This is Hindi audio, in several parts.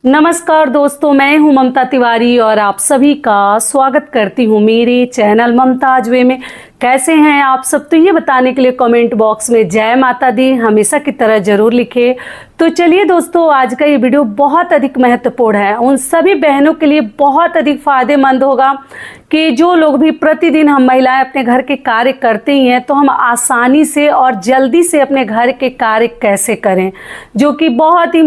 नमस्कार दोस्तों, मैं हूं ममता तिवारी और आप सभी का स्वागत करती हूं मेरे चैनल ममताज वे में। कैसे हैं आप सब? तो ये बताने के लिए कमेंट बॉक्स में जय माता दी हमेशा की तरह जरूर लिखे। तो चलिए दोस्तों, आज का ये वीडियो बहुत अधिक महत्वपूर्ण है। उन सभी बहनों के लिए बहुत अधिक फायदेमंद होगा कि जो लोग भी प्रतिदिन हम महिलाएं अपने घर के कार्य करते ही हैं, तो हम आसानी से और जल्दी से अपने घर के कार्य कैसे करें, जो कि बहुत ही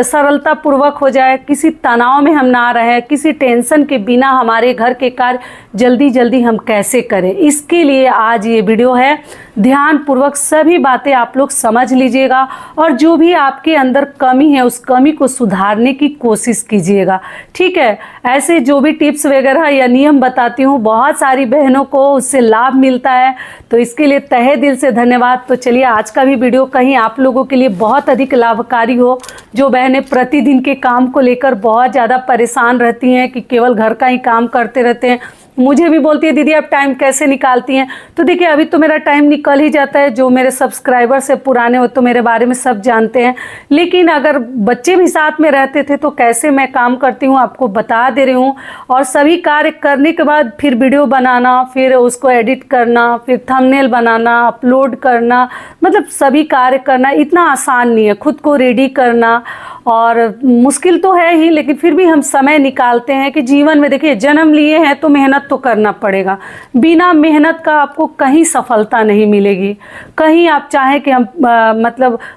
सरलता पूर्वक हो जाए, किसी तनाव में हम ना रहें, किसी टेंशन के बिना हमारे घर के कार्य जल्दी जल्दी हम कैसे करें। इसके लिए आज ये वीडियो है। ध्यान पूर्वक सभी बातें आप लोग समझ लीजिएगा और जो भी आपके अंदर कमी है उस कमी को सुधारने की कोशिश कीजिएगा, ठीक है। ऐसे जो भी टिप्स वगैरह या नियम बताती हूँ, बहुत सारी बहनों को उससे लाभ मिलता है, तो इसके लिए तहे दिल से धन्यवाद। तो चलिए, आज का भी वीडियो कहीं आप लोगों के लिए बहुत अधिक लाभकारी हो। जो बहनें प्रतिदिन के काम को लेकर बहुत ज़्यादा परेशान रहती हैं कि केवल घर का ही काम करते रहते हैं, मुझे भी बोलती है दीदी आप टाइम कैसे निकालती हैं। तो देखिए, अभी तो मेरा टाइम निकल ही जाता है। जो मेरे सब्सक्राइबर से पुराने हो तो मेरे बारे में सब जानते हैं, लेकिन अगर बच्चे भी साथ में रहते थे तो कैसे मैं काम करती हूँ आपको बता दे रही हूँ। और सभी कार्य करने के बाद फिर वीडियो बनाना, फिर उसको एडिट करना, फिर थंबनेल बनाना, अपलोड करना, मतलब सभी कार्य करना इतना आसान नहीं है। खुद को रेडी करना और मुश्किल तो है ही, लेकिन फिर भी हम समय निकालते हैं कि जीवन में देखिए, जन्म लिए हैं तो मेहनत तो करना पड़ेगा। बिना मेहनत का आपको कहीं सफलता नहीं मिलेगी। कहीं आप चाहें कि हम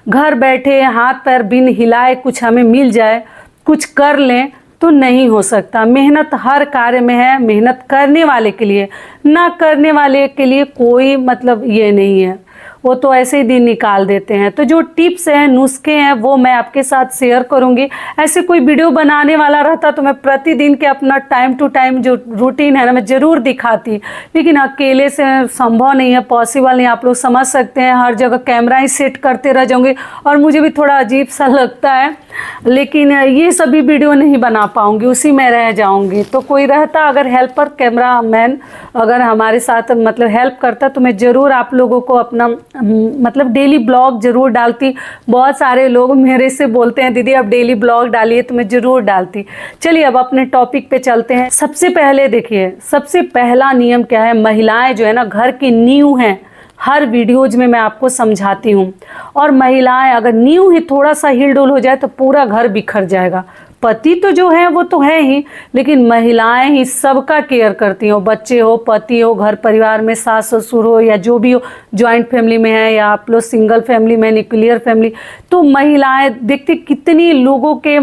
घर बैठे हाथ पैर बिन हिलाए कुछ हमें मिल जाए, कुछ कर लें, तो नहीं हो सकता। मेहनत हर कार्य में है, मेहनत करने वाले के लिए, ना करने वाले के लिए कोई ये नहीं है, वो तो ऐसे ही दिन निकाल देते हैं। तो जो टिप्स हैं, नुस्खे हैं, वो मैं आपके साथ शेयर करूंगी। ऐसे कोई वीडियो बनाने वाला रहता तो मैं प्रतिदिन के अपना टाइम टू टाइम जो रूटीन है ना, मैं ज़रूर दिखाती, लेकिन अकेले से संभव नहीं है, पॉसिबल नहीं। आप लोग समझ सकते हैं, हर जगह कैमरा ही सेट करते रह जाऊंगी और मुझे भी थोड़ा अजीब सा लगता है, लेकिन ये सभी वीडियो नहीं बना पाऊंगी, उसी में रह जाऊंगी। तो कोई रहता अगर हेल्पर, कैमरा मैन अगर हमारे साथ हेल्प करता, तो मैं ज़रूर आप लोगों को अपना डेली ब्लॉग जरूर डालती। बहुत सारे लोग मेरे से बोलते हैं दीदी आप डेली ब्लॉग डालिए, तो मैं जरूर डालती। चलिए अब अपने टॉपिक पे चलते हैं। सबसे पहले देखिए, सबसे पहला नियम क्या है। महिलाएं जो है ना, घर की नींव हैं। हर वीडियोज में मैं आपको समझाती हूँ। और महिलाएं अगर नींव ही थोड़ा सा हिल डुल हो जाए तो पूरा घर बिखर जाएगा। पति तो जो है वो तो है ही, लेकिन महिलाएं ही सबका केयर करती हो। बच्चे हो, पति हो, घर परिवार में सास ससुर हो या जो भी हो, जॉइंट फैमिली में है या आप लोग सिंगल फैमिली में, न्यूक्लियर फैमिली, तो महिलाएं देखते कितनी लोगों के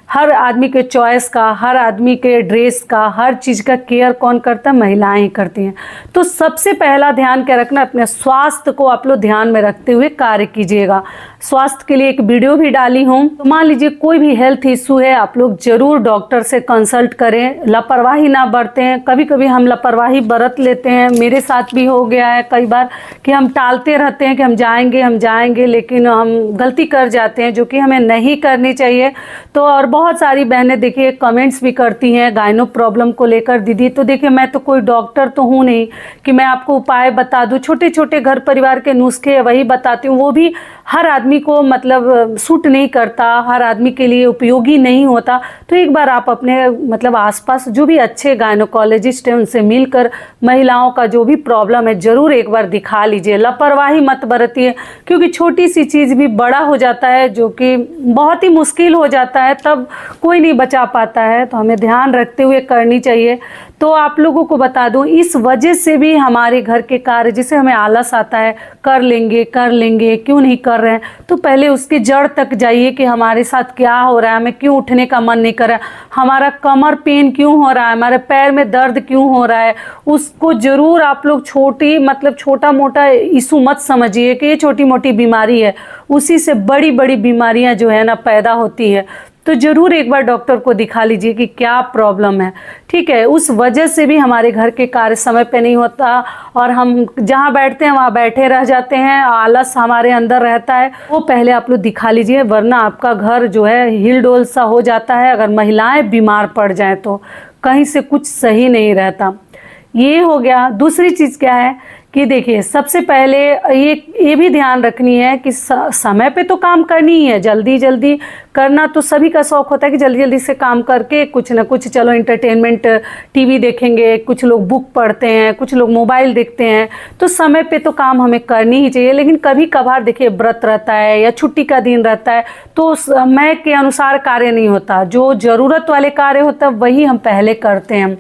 हर आदमी के चॉइस का, हर आदमी के ड्रेस का, हर चीज़ का केयर कौन करता है? महिलाएं ही करती हैं। तो सबसे पहला ध्यान क्या रखना, अपने स्वास्थ्य को आप लोग ध्यान में रखते हुए कार्य कीजिएगा। स्वास्थ्य के लिए एक वीडियो भी डाली हूँ। तो मान लीजिए कोई भी हेल्थ इशू है, आप लोग जरूर डॉक्टर से कंसल्ट करें, लापरवाही ना बरतें। कभी कभी हम लापरवाही बरत लेते हैं, मेरे साथ भी हो गया है कई बार कि हम टालते रहते हैं कि हम जाएंगे, लेकिन हम गलती कर जाते हैं जो कि हमें नहीं करनी चाहिए। तो और बहुत सारी बहनें देखिए कमेंट्स भी करती हैं गायनो प्रॉब्लम को लेकर, दीदी तो देखिए मैं तो कोई डॉक्टर तो हूँ नहीं कि मैं आपको उपाय बता दूँ। छोटे छोटे घर परिवार के नुस्खे वही बताती हूँ, वो भी हर आदमी को सूट नहीं करता, हर आदमी के लिए उपयोगी नहीं होता। तो एक बार आप अपने आसपास जो भी अच्छे गायनोकोलॉजिस्ट हैं उनसे मिलकर महिलाओं का जो भी प्रॉब्लम है जरूर एक बार दिखा लीजिए। लापरवाही मत बरतिए, क्योंकि छोटी सी चीज़ भी बड़ा हो जाता है, जो कि बहुत ही मुश्किल हो जाता है, तब कोई नहीं बचा पाता है। तो हमें ध्यान रखते हुए करनी चाहिए। तो आप लोगों को बता दूं, इस वजह से भी हमारे घर के कार्य जिसे हमें आलस आता है, कर लेंगे क्यों नहीं कर रहे हैं, तो पहले उसके जड़ तक जाइए कि हमारे साथ क्या हो रहा है, हमें क्यों उठने का मन नहीं कर रहा है, हमारा कमर पेन क्यों हो रहा है, हमारे पैर में दर्द क्यों हो रहा है। उसको जरूर आप लोग छोटा मोटा इशू मत समझिए कि ये छोटी मोटी बीमारी है, उसी से बड़ी बड़ी बीमारियां जो है ना पैदा होती है। तो ज़रूर एक बार डॉक्टर को दिखा लीजिए कि क्या प्रॉब्लम है, ठीक है। उस वजह से भी हमारे घर के कार्य समय पे नहीं होता और हम जहाँ बैठते हैं वहाँ बैठे रह जाते हैं, आलस हमारे अंदर रहता है। वो पहले आप लोग दिखा लीजिए, वरना आपका घर जो है हिल डोल सा हो जाता है। अगर महिलाएं बीमार पड़ जाएं तो कहीं से कुछ सही नहीं रहता। ये हो गया। दूसरी चीज़ क्या है कि देखिए सबसे पहले ये भी ध्यान रखनी है कि समय पे तो काम करनी ही है, जल्दी जल्दी करना तो सभी का शौक होता है कि जल्दी जल्दी से काम करके कुछ ना कुछ, चलो एंटरटेनमेंट टीवी देखेंगे, कुछ लोग बुक पढ़ते हैं, कुछ लोग मोबाइल देखते हैं, तो समय पे तो काम हमें करनी ही चाहिए। लेकिन कभी कभार देखिए व्रत रहता है या छुट्टी का दिन रहता है तो समय के अनुसार कार्य नहीं होता, जो ज़रूरत वाले कार्य होता है वही हम पहले करते हैं।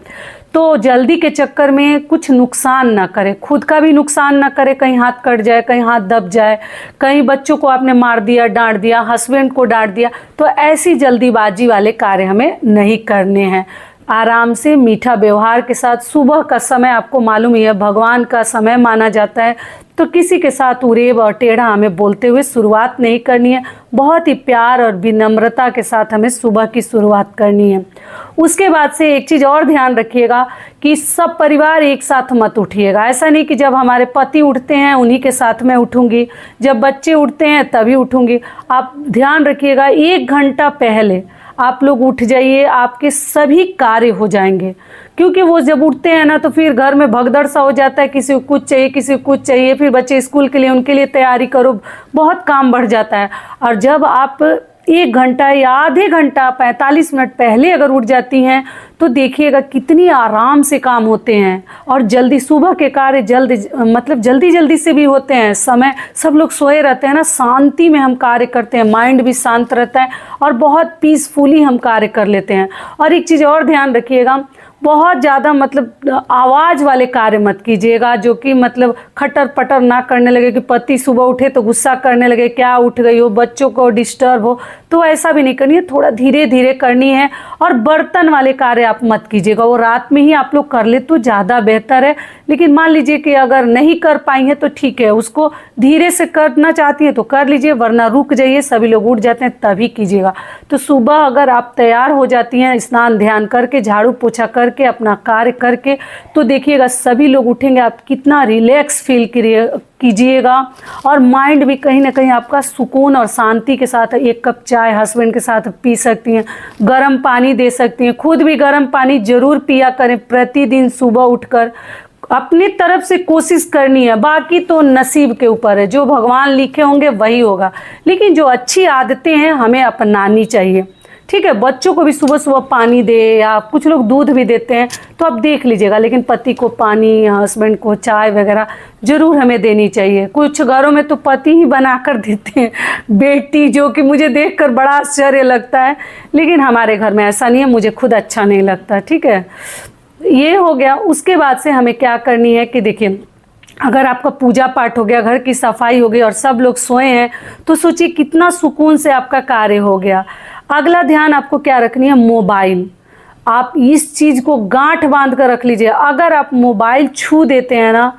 तो जल्दी के चक्कर में कुछ नुकसान ना करें, खुद का भी नुकसान ना करें, कहीं हाथ कट जाए, कहीं हाथ दब जाए, कहीं बच्चों को आपने मार दिया, डांट दिया, हस्बैंड को डांट दिया, तो ऐसी जल्दीबाजी वाले कार्य हमें नहीं करने हैं। आराम से मीठा व्यवहार के साथ, सुबह का समय आपको मालूम ही है भगवान का समय माना जाता है, तो किसी के साथ उरेब और टेढ़ा हमें बोलते हुए शुरुआत नहीं करनी है। बहुत ही प्यार और विनम्रता के साथ हमें सुबह की शुरुआत करनी है। उसके बाद से एक चीज़ और ध्यान रखिएगा कि सब परिवार एक साथ मत उठिएगा। ऐसा नहीं कि जब हमारे पति उठते हैं उन्हीं के साथ मैं उठूँगी, जब बच्चे उठते हैं तभी उठूँगी। आप ध्यान रखिएगा 1 घंटा पहले आप लोग उठ जाइए, आपके सभी कार्य हो जाएंगे। क्योंकि वो जब उठते हैं ना तो फिर घर में भगदड़ सा हो जाता है, किसी को कुछ चाहिए, किसी को कुछ चाहिए, फिर बच्चे स्कूल के लिए, उनके लिए तैयारी करो, बहुत काम बढ़ जाता है। और जब आप 1 घंटा या आधे घंटा 45 मिनट पहले अगर उठ जाती हैं तो देखिएगा कितनी आराम से काम होते हैं और जल्दी, सुबह के कार्य जल्दी जल्दी से भी होते हैं। समय सब लोग सोए रहते हैं ना, शांति में हम कार्य करते हैं, माइंड भी शांत रहता है और बहुत पीसफुली हम कार्य कर लेते हैं। और एक चीज़ और ध्यान रखिएगा, बहुत ज़्यादा आवाज़ वाले कार्य मत कीजिएगा, जो कि खटर पटर ना करने लगे कि पति सुबह उठे तो गुस्सा करने लगे, क्या उठ गई हो, बच्चों को डिस्टर्ब हो, तो ऐसा भी नहीं करनी है, थोड़ा धीरे धीरे करनी है। और बर्तन वाले कार्य आप मत कीजिएगा, वो रात में ही आप लोग कर ले तो ज़्यादा बेहतर है। लेकिन मान लीजिए कि अगर नहीं कर पाई हैं तो ठीक है, उसको धीरे से करना चाहती हैं तो कर लीजिए, वरना रुक जाइए, सभी लोग उठ जाते हैं तभी कीजिएगा। तो सुबह अगर आप तैयार हो जाती हैं, स्नान ध्यान करके, झाड़ू पोछा करके, अपना कार्य करके, तो देखिएगा सभी लोग उठेंगे, आप कितना रिलैक्स फील कीजिएगा और माइंड भी कहीं ना कहीं आपका सुकून और शांति के साथ। 1 कप चाय हस्बैंड के साथ पी सकती हैं, गर्म पानी दे सकती हैं, खुद भी गर्म पानी जरूर पिया करें प्रतिदिन सुबह उठकर। अपनी तरफ से कोशिश करनी है, बाकी तो नसीब के ऊपर है, जो भगवान लिखे होंगे वही होगा। लेकिन जो अच्छी आदतें हैं हमें अपनानी चाहिए, ठीक है। बच्चों को भी सुबह सुबह पानी दे, या कुछ लोग दूध भी देते हैं तो आप देख लीजिएगा, लेकिन पति को पानी, हस्बैंड को चाय वगैरह ज़रूर हमें देनी चाहिए। कुछ घरों में तो पति ही बना कर देते हैं बेटी, जो कि मुझे देखकर बड़ा आश्चर्य लगता है, लेकिन हमारे घर में ऐसा नहीं है, मुझे खुद अच्छा नहीं लगता, ठीक है। ये हो गया। उसके बाद से हमें क्या करनी है कि देखिए, अगर आपका पूजा पाठ हो गया, घर की सफाई हो गई और सब लोग सोए हैं, तो सोचिए कितना सुकून से आपका कार्य हो गया। अगला ध्यान आपको क्या रखनी है, मोबाइल। आप इस चीज़ को गांठ बांध कर रख लीजिए, अगर आप मोबाइल छू देते हैं ना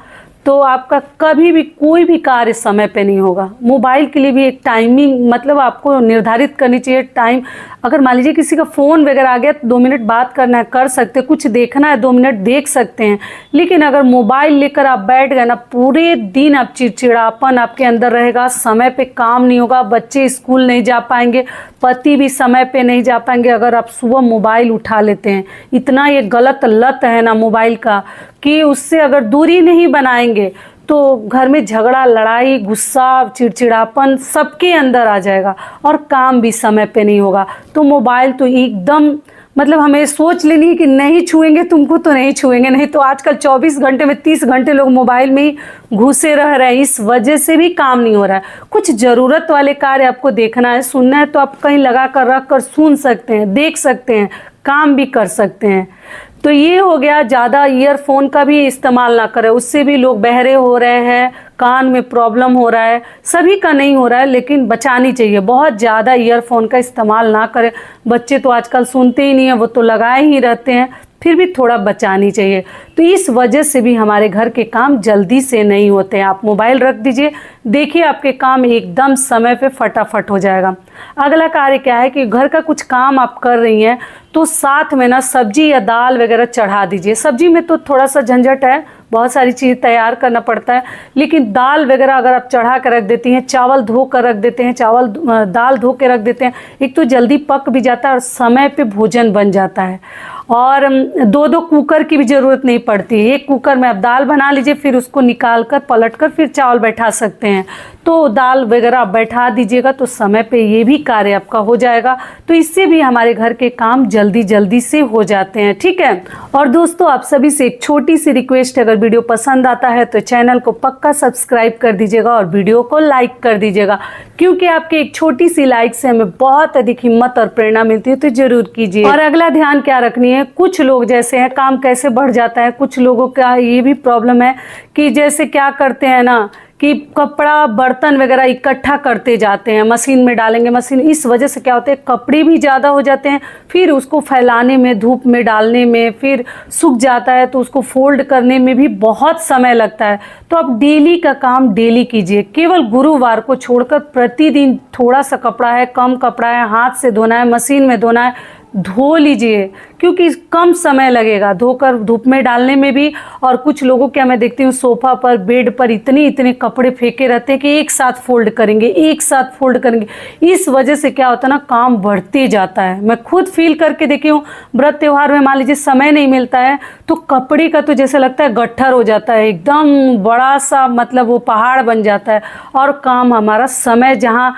तो आपका कभी भी कोई भी कार्य समय पे नहीं होगा। मोबाइल के लिए भी एक टाइमिंग आपको निर्धारित करनी चाहिए टाइम। अगर मान लीजिए किसी का फ़ोन वगैरह आ गया तो 2 मिनट बात करना है, कर सकते हैं, कुछ देखना है 2 मिनट देख सकते हैं। लेकिन अगर मोबाइल लेकर आप बैठ गए ना, पूरे दिन आप चिड़चिड़ापन आपके अंदर रहेगा, समय पे काम नहीं होगा, बच्चे स्कूल नहीं जा पाएंगे, पति भी समय पे नहीं जा पाएंगे अगर आप सुबह मोबाइल उठा लेते हैं। इतना ये गलत लत है ना मोबाइल का, कि उससे अगर दूरी नहीं बनाएंगे तो घर में झगड़ा, लड़ाई, गुस्सा, चिड़चिड़ापन सबके अंदर आ जाएगा और काम भी समय पे नहीं होगा। तो मोबाइल तो एकदम हमें सोच लेनी है कि नहीं छुएंगे, तुमको तो नहीं छुएंगे। नहीं तो आजकल 24 घंटे में 30 घंटे लोग मोबाइल में ही घुसे रह रहे हैं, इस वजह से भी काम नहीं हो रहा है। कुछ ज़रूरत वाले कार्य आपको देखना है, सुनना है, तो आप कहीं लगा कर रख कर सुन सकते हैं, देख सकते हैं, काम भी कर सकते हैं। तो ये हो गया। ज़्यादा ईयरफोन का भी इस्तेमाल ना करें, उससे भी लोग बहरे हो रहे हैं, कान में प्रॉब्लम हो रहा है। सभी का नहीं हो रहा है, लेकिन बचानी चाहिए। बहुत ज़्यादा ईयरफोन का इस्तेमाल ना करें। बच्चे तो आजकल सुनते ही नहीं है, वो तो लगाए ही रहते हैं, फिर भी थोड़ा बचानी चाहिए। तो इस वजह से भी हमारे घर के काम जल्दी से नहीं होते हैं। आप मोबाइल रख दीजिए, देखिए आपके काम एकदम समय पे फटाफट हो जाएगा। अगला कार्य क्या है कि घर का कुछ काम आप कर रही हैं तो साथ में ना सब्जी या दाल वगैरह चढ़ा दीजिए। सब्जी में तो थोड़ा सा झंझट है, बहुत सारी चीज़ तैयार करना पड़ता है, लेकिन दाल वगैरह अगर आप चढ़ा कर रख देती हैं, चावल धो कर रख देते हैं, दाल धो के रख देते हैं, एक तो जल्दी पक भी जाता है और समय पे भोजन बन जाता है। और दो दो कुकर की भी ज़रूरत नहीं पड़ती। एक कुकर में आप दाल बना लीजिए, फिर उसको निकाल कर पलट कर फिर चावल बैठा सकते हैं। तो दाल वगैरह आप बैठा दीजिएगा तो समय पे ये भी कार्य आपका हो जाएगा। तो इससे भी हमारे घर के काम जल्दी जल्दी से हो जाते हैं, ठीक है। और दोस्तों, आप सभी से एक छोटी सी रिक्वेस्ट है, अगर वीडियो पसंद आता है तो चैनल को पक्का सब्सक्राइब कर दीजिएगा और वीडियो को लाइक कर दीजिएगा, क्योंकि आपकी एक छोटी सी लाइक से हमें बहुत अधिक हिम्मत और प्रेरणा मिलती है। तो जरूर कीजिए। और अगला ध्यान क्या रखनी है, कुछ लोग जैसे हैं काम कैसे बढ़ जाता है, कुछ लोगों का ये भी प्रॉब्लम है कि जैसे क्या करते हैं ना कि कपड़ा बर्तन वगैरह इकट्ठा करते जाते हैं, मशीन में डालेंगे, मशीन, इस वजह से क्या होता है कपड़े भी ज़्यादा हो जाते हैं, फिर उसको फैलाने में, धूप में डालने में, फिर सूख जाता है तो उसको फोल्ड करने में भी बहुत समय लगता है। तो आप डेली का काम डेली कीजिए, केवल गुरुवार को छोड़कर प्रतिदिन थोड़ा सा कपड़ा है, कम कपड़ा है, हाथ से धोना है, मशीन में धोना है, धो लीजिए, क्योंकि कम समय लगेगा धोकर धूप में डालने में भी। और कुछ लोगों क्या मैं देखती हूँ सोफा पर, बेड पर इतने इतने कपड़े फेंके रहते हैं कि एक साथ फोल्ड करेंगे, एक साथ फोल्ड करेंगे। इस वजह से क्या होता है ना, काम बढ़ते जाता है। मैं खुद फील करके देखी हूँ, व्रत त्यौहार में मान लीजिए समय नहीं मिलता है तो कपड़े का तो जैसे लगता है गट्ठर हो जाता है, एकदम बड़ा सा, मतलब वो पहाड़ बन जाता है। और काम हमारा समय जहाँ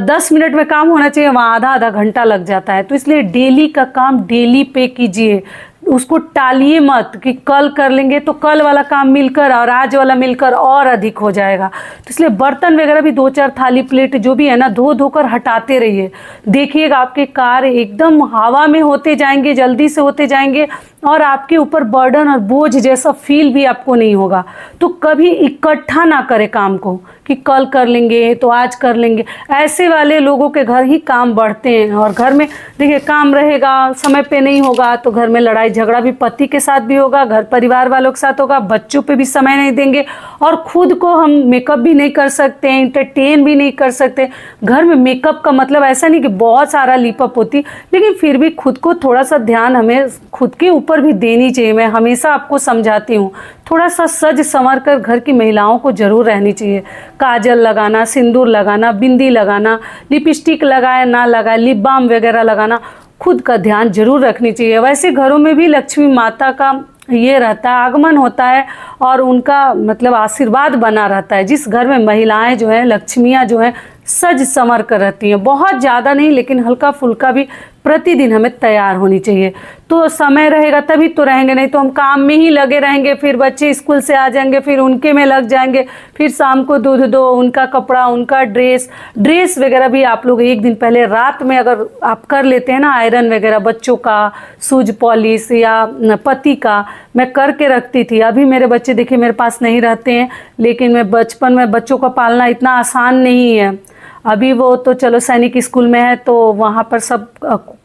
10 मिनट में काम होना चाहिए वहाँ आधा आधा घंटा लग जाता है। तो इसलिए डेली का काम डेली पे कीजिए, उसको टालिए मत कि कल कर लेंगे, तो कल वाला काम मिलकर और आज वाला मिलकर और अधिक हो जाएगा। तो इसलिए बर्तन वगैरह भी 2-4 थाली प्लेट जो भी है ना, धो धोकर हटाते रहिए। देखिएगा आपके कार्य एकदम हवा में होते जाएंगे, जल्दी से होते जाएंगे और आपके ऊपर बर्डन और बोझ जैसा फील भी आपको नहीं होगा। तो कभी इकट्ठा ना करें काम को कि कल कर लेंगे तो आज कर लेंगे। ऐसे वाले लोगों के घर ही काम बढ़ते हैं। और घर में देखिए काम रहेगा, समय पे नहीं होगा तो घर में लड़ाई झगड़ा भी पति के साथ भी होगा, घर परिवार वालों के साथ होगा, बच्चों पे भी समय नहीं देंगे और खुद को हम मेकअप भी नहीं कर सकते हैं, इंटरटेन भी नहीं कर सकते। घर में मेकअप का मतलब ऐसा नहीं कि बहुत सारा लिपअप होती, लेकिन फिर भी खुद को थोड़ा सा ध्यान हमें खुद के ऊपर भी देनी चाहिए। मैं हमेशा आपको समझाती हूँ, थोड़ा सा सज संवर कर घर की महिलाओं को जरूर रहनी चाहिए। काजल लगाना, सिंदूर लगाना, बिंदी लगाना, लिपस्टिक लगाए ना लगाए, लिप बाम वगैरह लगाना, खुद का ध्यान जरूर रखनी चाहिए। वैसे घरों में भी लक्ष्मी माता का ये रहता है, आगमन होता है और उनका मतलब आशीर्वाद बना रहता है। जिस घर में महिलाएं जो हैं, लक्ष्मियां जो हैं, सज संवर कर रहती हैं, बहुत ज़्यादा नहीं लेकिन हल्का फुल्का भी प्रतिदिन हमें तैयार होनी चाहिए। तो समय रहेगा तभी तो रहेंगे, नहीं तो हम काम में ही लगे रहेंगे। फिर बच्चे स्कूल से आ जाएंगे, फिर उनके में लग जाएंगे, फिर शाम को दूध दो, उनका कपड़ा, उनका ड्रेस वगैरह भी आप लोग एक दिन पहले रात में अगर आप कर लेते हैं ना, आयरन वगैरह, बच्चों का शूज पॉलिश या पति का मैं करके रखती थी। अभी मेरे बच्चे देखिए मेरे पास नहीं रहते हैं, लेकिन मैं बचपन में बच्चों का पालना इतना आसान नहीं है। अभी वो तो चलो सैनिक स्कूल में है तो वहाँ पर सब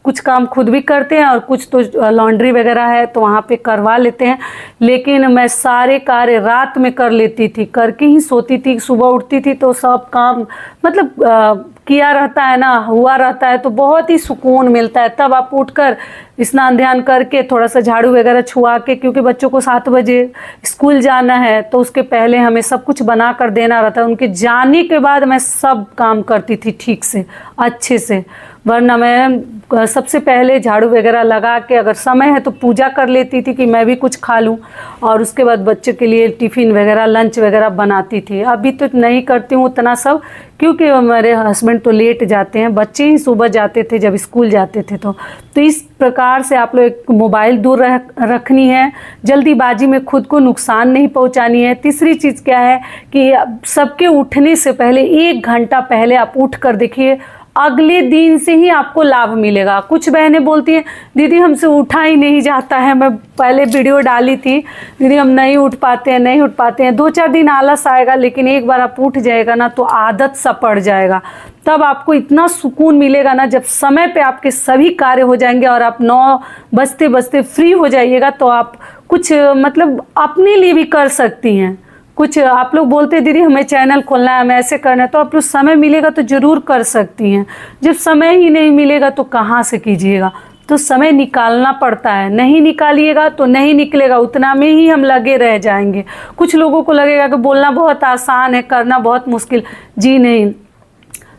कुछ काम खुद भी करते हैं और कुछ तो लॉन्ड्री वगैरह है तो वहाँ पे करवा लेते हैं। लेकिन मैं सारे कार्य रात में कर लेती थी, करके ही सोती थी। सुबह उठती थी तो सब काम मतलब किया रहता है ना, हुआ रहता है, तो बहुत ही सुकून मिलता है। तब आप उठकर स्नान ध्यान करके थोड़ा सा झाड़ू वगैरह छुआ के, क्योंकि बच्चों को 7 बजे स्कूल जाना है तो उसके पहले हमें सब कुछ बना कर देना रहता है। उनके जाने के बाद मैं सब काम करती थी ठीक से, अच्छे से। वरना मैं सबसे पहले झाड़ू वगैरह लगा के, अगर समय है तो पूजा कर लेती थी कि मैं भी कुछ खा लूं, और उसके बाद बच्चे के लिए टिफ़िन वगैरह, लंच वगैरह बनाती थी। अभी तो नहीं करती हूँ उतना सब, क्योंकि मेरे हस्बैंड तो लेट जाते हैं, बच्चे ही सुबह जाते थे जब स्कूल जाते थे। तो इस प्रकार से आप लोग मोबाइल दूर रखनी है, जल्दीबाजी में खुद को नुकसान नहीं पहुंचानी है। तीसरी चीज़ क्या है कि सबके उठने से पहले 1 घंटा पहले आप उठ कर देखिए, अगले दिन से ही आपको लाभ मिलेगा। कुछ बहनें बोलती हैं दीदी हमसे उठा ही नहीं जाता है, मैं पहले वीडियो डाली थी दीदी हम नहीं उठ पाते हैं। 2-4 दिन आलस आएगा, लेकिन एक बार आप उठ जाएगा ना तो आदत सा पड़ जाएगा। तब आपको इतना सुकून मिलेगा ना, जब समय पे आपके सभी कार्य हो जाएंगे और आप 9 बजते फ्री हो जाइएगा तो आप कुछ मतलब अपने लिए भी कर सकती हैं। कुछ आप लोग बोलते हैं दीदी हमें चैनल खोलना है, हमें ऐसे करना है, तो आप लोग समय मिलेगा तो ज़रूर कर सकती हैं। जब समय ही नहीं मिलेगा तो कहाँ से कीजिएगा। तो समय निकालना पड़ता है, नहीं निकालिएगा तो नहीं निकलेगा, उतना में ही हम लगे रह जाएंगे। कुछ लोगों को लगेगा कि बोलना बहुत आसान है, करना बहुत मुश्किल। जी नहीं,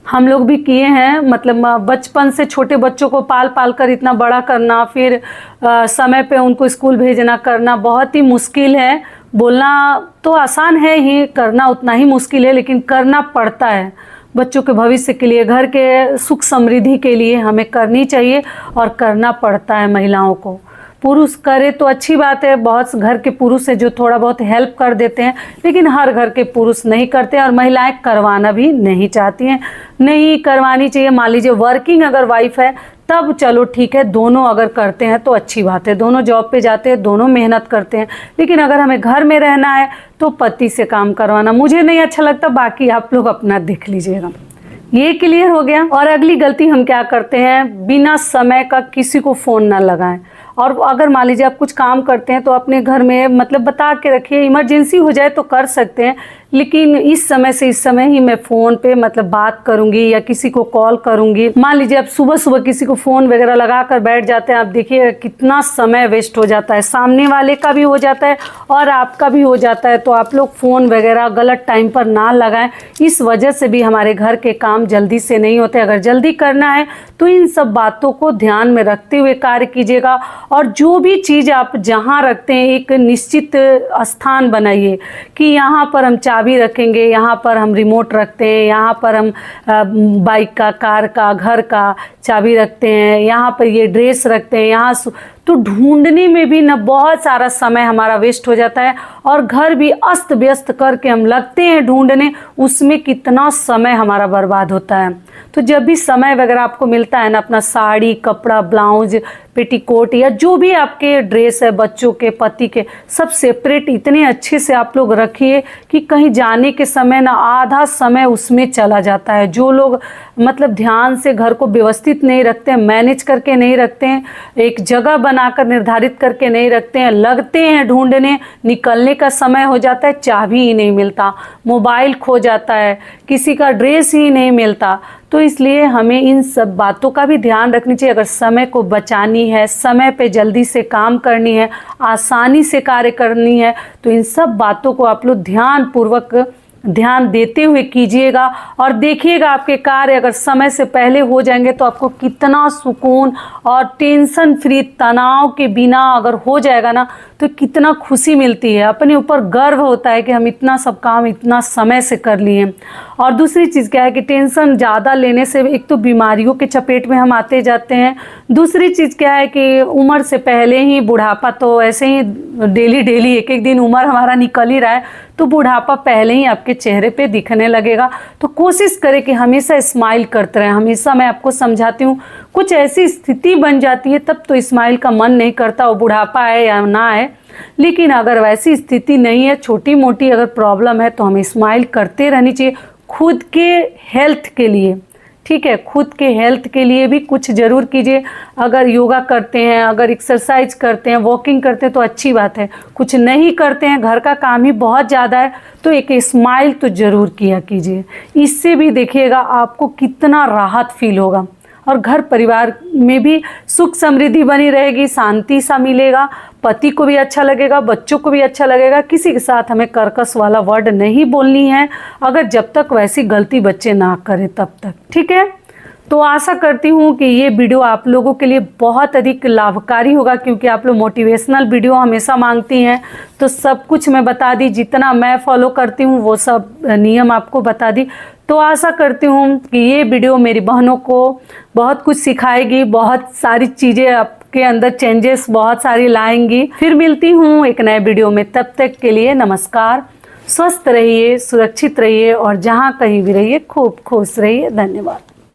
हम लोग भी किए हैं, मतलब बचपन से छोटे बच्चों को पाल पाल कर इतना बड़ा करना, फिर समय पे उनको स्कूल भेजना करना बहुत ही मुश्किल है। बोलना तो आसान है ही, करना उतना ही मुश्किल है, लेकिन करना पड़ता है। बच्चों के भविष्य के लिए, घर के सुख समृद्धि के लिए हमें करनी चाहिए और करना पड़ता है महिलाओं को। पुरुष करे तो अच्छी बात है, बहुत घर के पुरुष है जो थोड़ा बहुत हेल्प कर देते हैं, लेकिन हर घर के पुरुष नहीं करते और महिलाएं करवाना भी नहीं चाहती हैं, नहीं करवानी चाहिए। मान लीजिए वर्किंग अगर वाइफ है तब चलो ठीक है, दोनों अगर करते हैं तो अच्छी बात है, दोनों जॉब पे जाते हैं, दोनों मेहनत करते हैं। लेकिन अगर हमें घर में रहना है तो पति से काम करवाना मुझे नहीं अच्छा लगता। बाकी आप लोग अपना देख लीजिएगा। ये क्लियर हो गया। और अगली गलती हम क्या करते हैं, बिना समय का किसी को फ़ोन ना लगाएं। और अगर मान लीजिए आप कुछ काम करते हैं तो अपने घर में मतलब बता के रखिए, इमरजेंसी हो जाए तो कर सकते हैं, लेकिन इस समय से इस समय ही मैं फ़ोन पे मतलब बात करूंगी या किसी को कॉल करूंगी। मान लीजिए आप सुबह सुबह किसी को फ़ोन वगैरह लगा कर बैठ जाते हैं, आप देखिए कितना समय वेस्ट हो जाता है, सामने वाले का भी हो जाता है और आपका भी हो जाता है। तो आप लोग फ़ोन वगैरह गलत टाइम पर ना लगाएं, इस वजह से भी हमारे घर के काम जल्दी से नहीं होते। अगर जल्दी करना है तो इन सब बातों को ध्यान में रखते हुए कार्य कीजिएगा। और जो भी चीज़ आप जहाँ रखते हैं एक निश्चित स्थान बनाइए कि यहाँ पर हम चाबी रखेंगे, यहाँ पर हम रिमोट रखते हैं, यहाँ पर हम बाइक का, कार का, घर का चाबी रखते हैं, यहाँ पर ये ड्रेस रखते हैं, यहाँ तो ढूंढने में भी ना बहुत सारा समय हमारा वेस्ट हो जाता है और घर भी अस्त व्यस्त करके हम लगते हैं ढूंढने, उसमें कितना समय हमारा बर्बाद होता है। तो जब भी समय वगैरह आपको मिलता है ना, अपना साड़ी, कपड़ा, ब्लाउज, पेटीकोट या जो भी आपके ड्रेस है, बच्चों के, पति के, सब सेपरेट इतने अच्छे से आप लोग रखिए कि कहीं जाने के समय ना आधा समय उसमें चला जाता है। जो लोग मतलब ध्यान से घर को व्यवस्थित नहीं रखते हैं, मैनेज करके नहीं रखते हैं, एक जगह बनाकर निर्धारित करके नहीं रखते हैं, लगते हैं ढूंढने, निकलने का समय हो जाता है, चाबी ही नहीं मिलता, मोबाइल खो जाता है, किसी का ड्रेस ही नहीं मिलता। तो इसलिए हमें इन सब बातों का भी ध्यान रखनी चाहिए। अगर समय को बचानी है, समय पे जल्दी से काम करनी है, आसानी से कार्य करनी है, तो इन सब बातों को आप लोग ध्यानपूर्वक ध्यान देते हुए कीजिएगा। और देखिएगा आपके कार्य अगर समय से पहले हो जाएंगे तो आपको कितना सुकून और टेंशन फ्री, तनाव के बिना अगर हो जाएगा ना तो कितना खुशी मिलती है, अपने ऊपर गर्व होता है कि हम इतना सब काम इतना समय से कर लिए। और दूसरी चीज़ क्या है कि टेंशन ज़्यादा लेने से एक तो बीमारियों के चपेट में हम आते जाते हैं, दूसरी चीज़ क्या है कि उम्र से पहले ही बुढ़ापा, तो ऐसे ही डेली डेली एक एक दिन उम्र हमारा निकल ही रहा है, तो बुढ़ापा पहले ही आपके चेहरे पे दिखने लगेगा। तो कोशिश करें कि हमेशा स्माइल करते रहें। हमेशा मैं आपको समझाती हूँ, कुछ ऐसी स्थिति बन जाती है तब तो स्माइल का मन नहीं करता, वो बुढ़ापा है या ना है। लेकिन अगर वैसी स्थिति नहीं है, छोटी मोटी अगर प्रॉब्लम है, तो हमें स्माइल करते रहनी चाहिए खुद के हेल्थ के लिए। ठीक है, खुद के हेल्थ के लिए भी कुछ ज़रूर कीजिए। अगर योगा करते हैं, अगर एक्सरसाइज करते हैं, वॉकिंग करते हैं तो अच्छी बात है। कुछ नहीं करते हैं, घर का काम ही बहुत ज़्यादा है, तो एक स्माइल तो ज़रूर किया कीजिए। इससे भी देखिएगा आपको कितना राहत फील होगा और घर परिवार में भी सुख समृद्धि बनी रहेगी, शांति सा मिलेगा, पति को भी अच्छा लगेगा, बच्चों को भी अच्छा लगेगा। किसी के साथ हमें कर्कश वाला वर्ड नहीं बोलनी है, अगर जब तक वैसी गलती बच्चे ना करें तब तक। ठीक है, तो आशा करती हूँ कि ये वीडियो आप लोगों के लिए बहुत अधिक लाभकारी होगा, क्योंकि आप लोग मोटिवेशनल वीडियो हमेशा मांगती हैं। तो सब कुछ मैं बता दी, जितना मैं फॉलो करती हूँ वो सब नियम आपको बता दी। तो आशा करती हूँ कि ये वीडियो मेरी बहनों को बहुत कुछ सिखाएगी, बहुत सारी चीज़ें आपके अंदर चेंजेस बहुत सारी लाएंगी। फिर मिलती हूँ एक नए वीडियो में, तब तक के लिए नमस्कार। स्वस्थ रहिए, सुरक्षित रहिए और जहाँ कहीं भी रहिए खूब खुश रहिए। धन्यवाद।